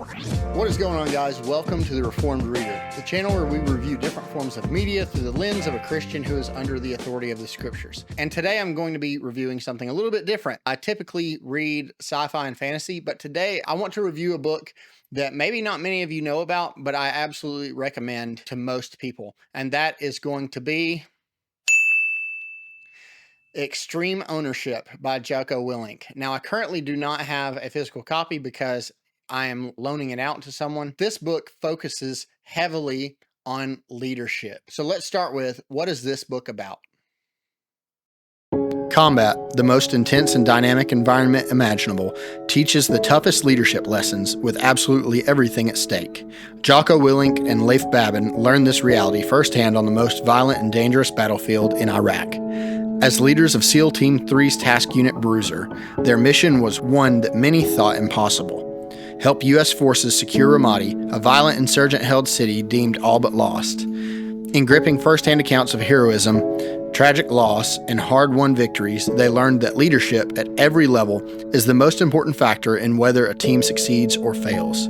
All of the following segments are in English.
What is going on, guys? Welcome to the Reformed Reader, the channel where we review different forms of media through the lens of a Christian who is under the authority of the scriptures. And today I'm going to be reviewing something a little bit different. I typically read sci-fi and fantasy, but today I want to review a book that maybe not many of you know about, but I absolutely recommend to most people. And that is going to be Extreme Ownership by Jocko Willink. Now, I currently do not have a physical copy because I am loaning it out to someone. This book focuses heavily on leadership. So let's start with, what is this book about? Combat, the most intense and dynamic environment imaginable, teaches the toughest leadership lessons with absolutely everything at stake. Jocko Willink and Leif Babin learned this reality firsthand on the most violent and dangerous battlefield in Iraq. As leaders of SEAL Team 3's Task Unit Bruiser, their mission was one that many thought impossible: help U.S. forces secure Ramadi, a violent insurgent-held city deemed all but lost. In gripping first-hand accounts of heroism, tragic loss, and hard-won victories, they learned that leadership at every level is the most important factor in whether a team succeeds or fails.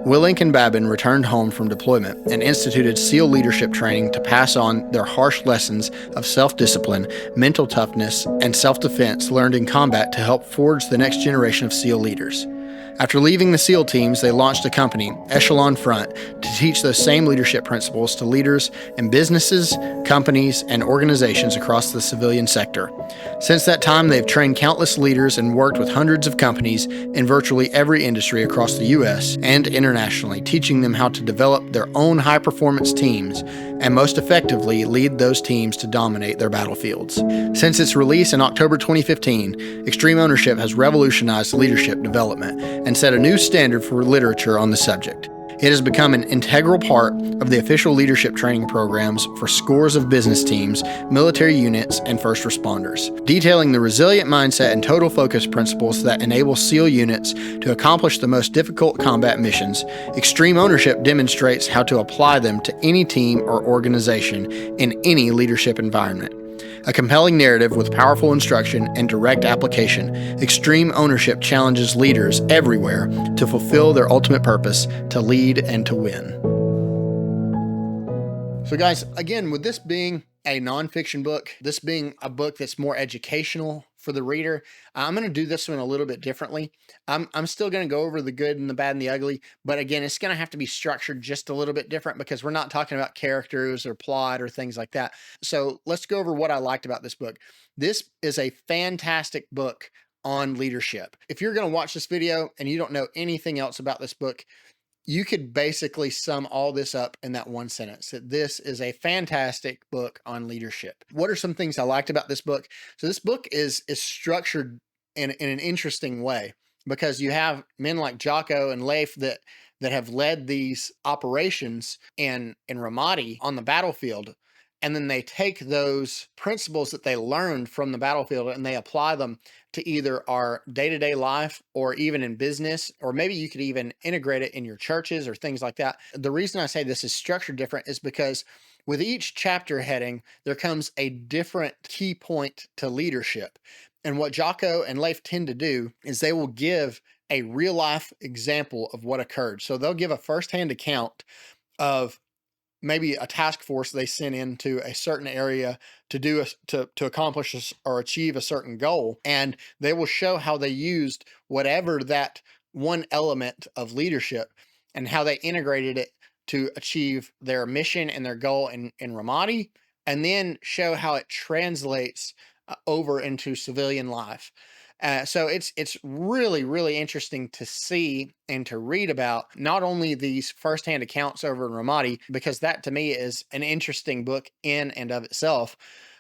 Willink and Babin returned home from deployment and instituted SEAL leadership training to pass on their harsh lessons of self-discipline, mental toughness, and self-defense learned in combat to help forge the next generation of SEAL leaders. After leaving the SEAL teams, they launched a company, Echelon Front, to teach those same leadership principles to leaders in businesses, companies, and organizations across the civilian sector. Since that time, they've trained countless leaders and worked with hundreds of companies in virtually every industry across the U.S. and internationally, teaching them how to develop their own high-performance teams and most effectively lead those teams to dominate their battlefields. Since its release in October 2015, Extreme Ownership has revolutionized leadership development and set a new standard for literature on the subject. It has become an integral part of the official leadership training programs for scores of business teams, military units, and first responders, detailing the resilient mindset and total focus principles that enable SEAL units to accomplish the most difficult combat missions. Extreme Ownership demonstrates how to apply them to any team or organization in any leadership environment. A compelling narrative with powerful instruction and direct application, Extreme Ownership challenges leaders everywhere to fulfill their ultimate purpose, to lead and to win. So guys, again, with this being a nonfiction book, this being a book that's more educational for the reader, I'm going to do this one a little bit differently. I'm still going to go over the good and the bad and the ugly, but again, it's going to have to be structured just a little bit different because we're not talking about characters or plot or things like that. So let's go over what I liked about this book. This is a fantastic book on leadership. If you're going to watch this video and you don't know anything else about this book, you could basically sum all this up in that one sentence, that this is a fantastic book on leadership. What are some things I liked about this book? So this book is structured in an interesting way because you have men like Jocko and Leif that have led these operations in Ramadi on the battlefield. And then they take those principles that they learned from the battlefield and they apply them to either our day-to-day life or even in business, or maybe you could even integrate it in your churches or things like that. The reason I say this is structured different is because with each chapter heading, there comes a different key point to leadership. And what Jocko and Leif tend to do is they will give a real-life example of what occurred. So they'll give a firsthand account of maybe a task force they sent into a certain area to accomplish or achieve a certain goal. And they will show how they used whatever that one element of leadership and how they integrated it to achieve their mission and their goal in Ramadi, and then show how it translates over into civilian life. So it's really, really interesting to see and to read about not only these firsthand accounts over in Ramadi, because that to me is an interesting book in and of itself,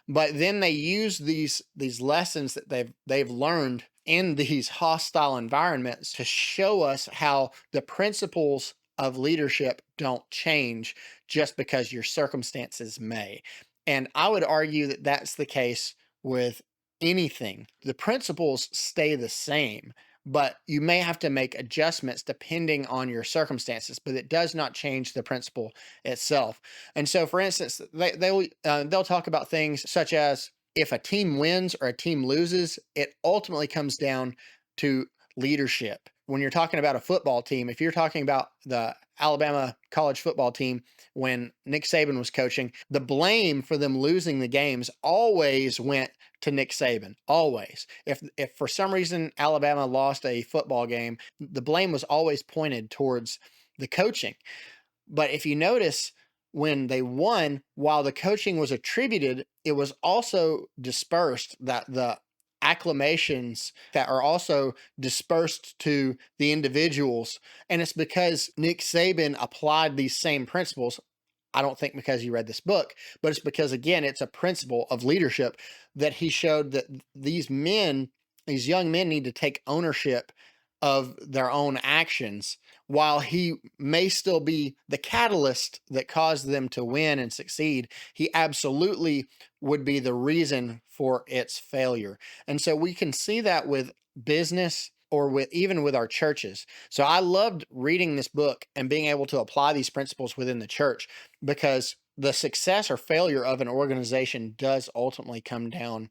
but then they use these lessons that they've learned in these hostile environments to show us how the principles of leadership don't change just because your circumstances may. And I would argue that that's the case with anything. The principles stay the same, but you may have to make adjustments depending on your circumstances, but it does not change the principle itself. And so, for instance, they'll talk about things such as if a team wins or a team loses, it ultimately comes down to leadership, when you're talking about a football team, if you're talking about the Alabama college football team when Nick Saban was coaching, the blame for them losing the games always went to Nick Saban. Always. If for some reason Alabama lost a football game, the blame was always pointed towards the coaching. But if you notice, when they won, while the coaching was attributed, it was also dispersed, that the acclamations that are also dispersed to the individuals. And it's because Nick Saban applied these same principles. I don't think because he read this book, but it's because, again, it's a principle of leadership that he showed that these men, these young men, need to take ownership of their own actions. While he may still be the catalyst that caused them to win and succeed, he absolutely would be the reason for its failure. And so we can see that with business, or with even with our churches. So I loved reading this book and being able to apply these principles within the church, because the success or failure of an organization does ultimately come down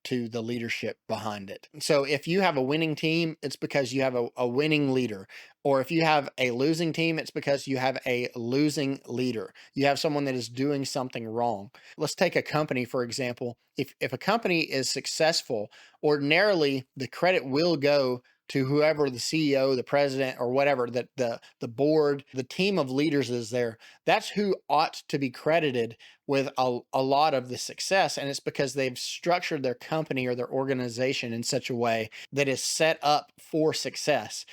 to the leadership behind it. So if you have a winning team, it's because you have a winning leader. Or if you have a losing team, it's because you have a losing leader. You have someone that is doing something wrong. Let's take a company, for example. If a company is successful, ordinarily the credit will go to whoever the CEO, the president, or whatever, that the board, the team of leaders is there. That's who ought to be credited with a lot of the success. And it's because they've structured their company or their organization in such a way that is set up for success.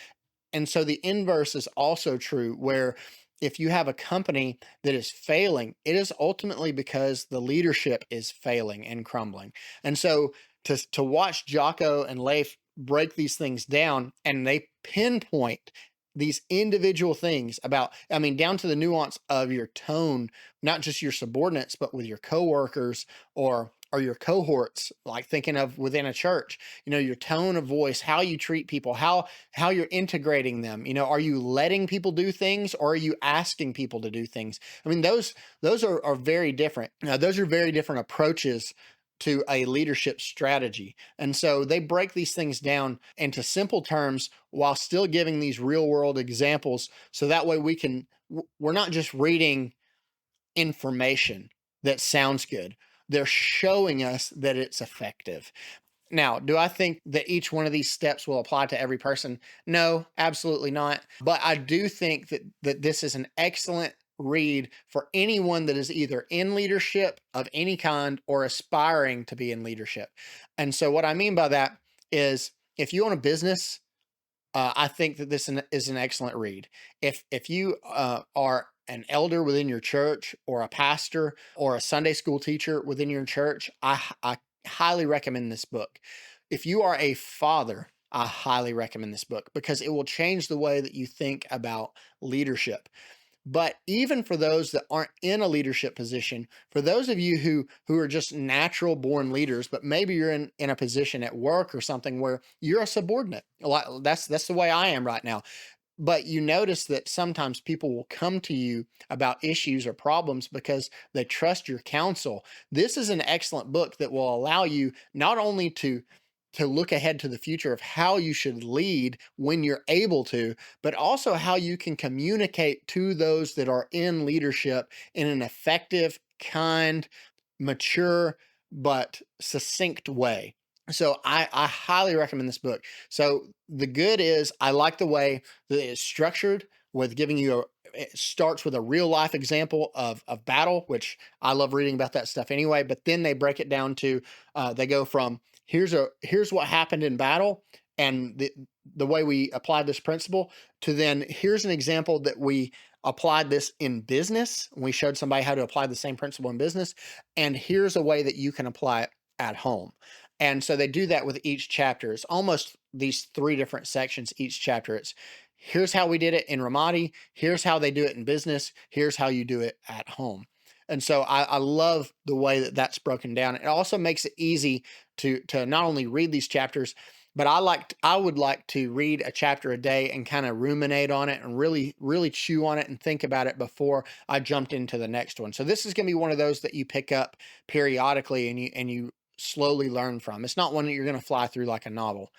And so the inverse is also true, where if you have a company that is failing, it is ultimately because the leadership is failing and crumbling. And so to watch Jocko and Leif break these things down, and they pinpoint these individual things about, I mean, down to the nuance of your tone, not just your subordinates, but with your coworkers or your cohorts, like thinking of within a church, your tone of voice, how you treat people, how you're integrating them. Are you letting people do things, or are you asking people to do things? I mean, those are very different. Now, those are very different approaches to a leadership strategy. And so they break these things down into simple terms while still giving these real world examples. So that way we're not just reading information that sounds good. They're showing us that it's effective. Now, do I think that each one of these steps will apply to every person? No, absolutely not. But I do think that this is an excellent read for anyone that is either in leadership of any kind or aspiring to be in leadership. And so what I mean by that is, if you own a business, I think that this is an excellent read. If you are an elder within your church, or a pastor, or a Sunday school teacher within your church, I highly recommend this book. If you are a father, I highly recommend this book, because it will change the way that you think about leadership. But even for those that aren't in a leadership position, for those of you who are just natural born leaders, but maybe you're in a position at work or something where you're a subordinate. That's the way I am right now. But you notice that sometimes people will come to you about issues or problems because they trust your counsel. This is an excellent book that will allow you not only to look ahead to the future of how you should lead when you're able to, but also how you can communicate to those that are in leadership in an effective, kind, mature, but succinct way. So I highly recommend this book. So the good is, I like the way that it's structured, with giving you it starts with a real life example of battle, which I love reading about that stuff anyway. But then they break it down to they go from here's what happened in battle, and the way we applied this principle, to then here's an example that we applied this in business. We showed somebody how to apply the same principle in business, and here's a way that you can apply it at home. And so they do that with each chapter. It's almost these three different sections each chapter. It's here's how we did it in Ramadi, here's how they do it in business, here's how you do it at home. And so I love the way that that's broken down. It also makes it easy to not only read these chapters, but I would like to read a chapter a day and kind of ruminate on it and really chew on it and think about it before I jumped into the next one. So this is going to be one of those that you pick up periodically and you slowly learn from. It's not one that you're going to fly through like a novel.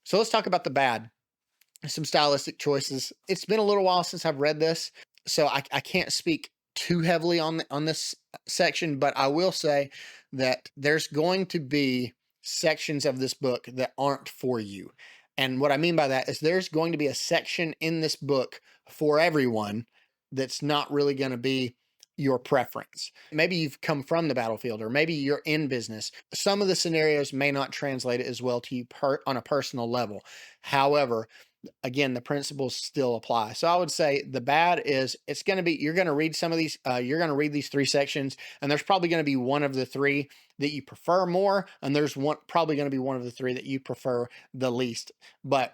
So let's talk about the bad. some stylistic choices. It's been a little while since I've read this, so I can't speak too heavily on this section, but I will say that there's going to be sections of this book that aren't for you. And what I mean by that is there's going to be a section in this book for everyone that's not really going to be your preference. Maybe you've come from the battlefield, or maybe you're in business. Some of the scenarios may not translate as well to you on a personal level. However, again, the principles still apply. So I would say the bad is it's going to be, you're going to read some of these, you're going to read these 3 sections, and there's probably going to be one of the 3 that you prefer more. And there's probably going to be one of the 3 that you prefer the least, but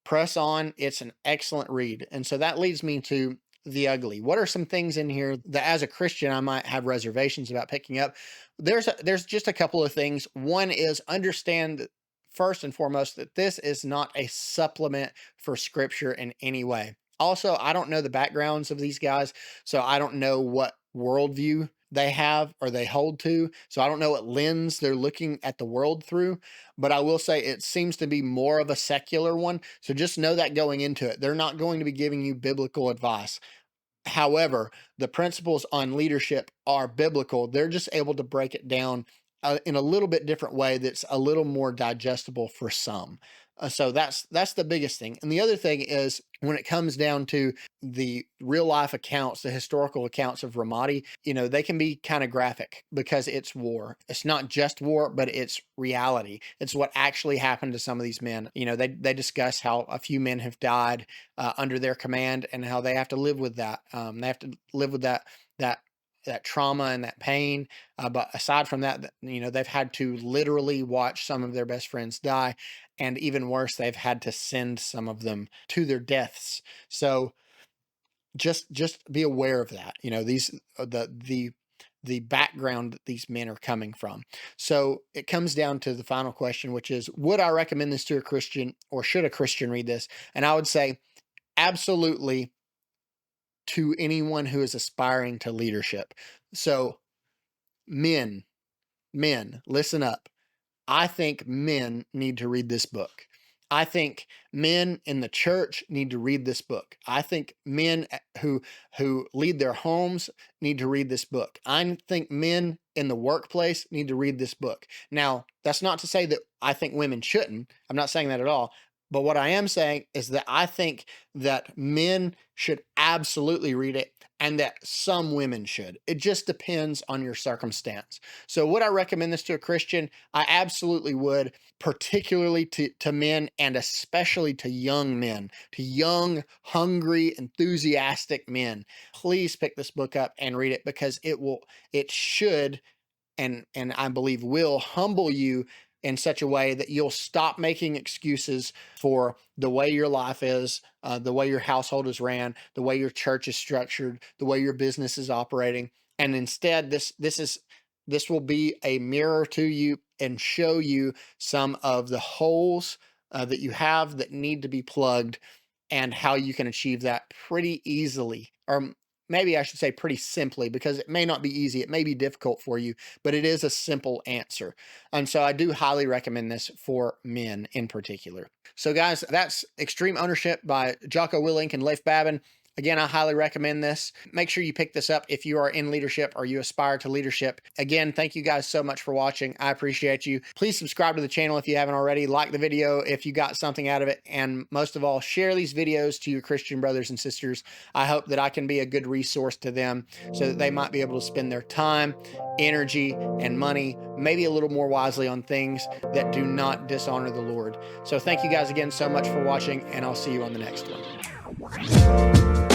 press on. It's an excellent read. And so that leads me to The Ugly. What are some things in here that as a Christian, I might have reservations about picking up? There's just a couple of things. One is understand first and foremost that this is not a supplement for scripture in any way. Also, I don't know the backgrounds of these guys, so I don't know what worldview they have or they hold to. So I don't know what lens they're looking at the world through, but I will say it seems to be more of a secular one. So just know that going into it, they're not going to be giving you biblical advice. However, the principles on leadership are biblical. They're just able to break it down in a little bit different way that's a little more digestible for some. So that's the biggest thing. And the other thing is when it comes down to the real life accounts, the historical accounts of Ramadi, they can be kind of graphic because it's war. It's not just war, but it's reality. It's what actually happened to some of these men. They discuss how a few men have died under their command and how they have to live with that. They have to live with that trauma and that pain. But aside from that, they've had to literally watch some of their best friends die. And even worse, they've had to send some of them to their deaths. So just be aware of that. These the background that these men are coming from. So it comes down to the final question, which is, would I recommend this to a Christian, or should a Christian read this? And I would say absolutely, to anyone who is aspiring to leadership. So men, listen up. I think men need to read this book. I think men in the church need to read this book. I think men who lead their homes need to read this book. I think men in the workplace need to read this book. Now, that's not to say that I think women shouldn't. I'm not saying that at all. But what I am saying is that I think that men should absolutely read it, and that some women should. It just depends on your circumstance. So would I recommend this to a Christian? I absolutely would, particularly to men, and especially to young men, to young, hungry, enthusiastic men. Please pick this book up and read it, because it should, and I believe will, humble you in such a way that you'll stop making excuses for the way your life is, the way your household is ran, the way your church is structured, the way your business is operating. And instead, this will be a mirror to you and show you some of the holes that you have that need to be plugged, and how you can achieve that pretty easily, or maybe I should say pretty simply, because it may not be easy. It may be difficult for you, but it is a simple answer. And so I do highly recommend this for men in particular. So guys, that's Extreme Ownership by Jocko Willink and Leif Babin. Again, I highly recommend this. Make sure you pick this up if you are in leadership or you aspire to leadership. Again, thank you guys so much for watching. I appreciate you. Please subscribe to the channel if you haven't already. Like the video if you got something out of it. And most of all, share these videos to your Christian brothers and sisters. I hope that I can be a good resource to them, so that they might be able to spend their time, energy, and money maybe a little more wisely on things that do not dishonor the Lord. So thank you guys again so much for watching, and I'll see you on the next one.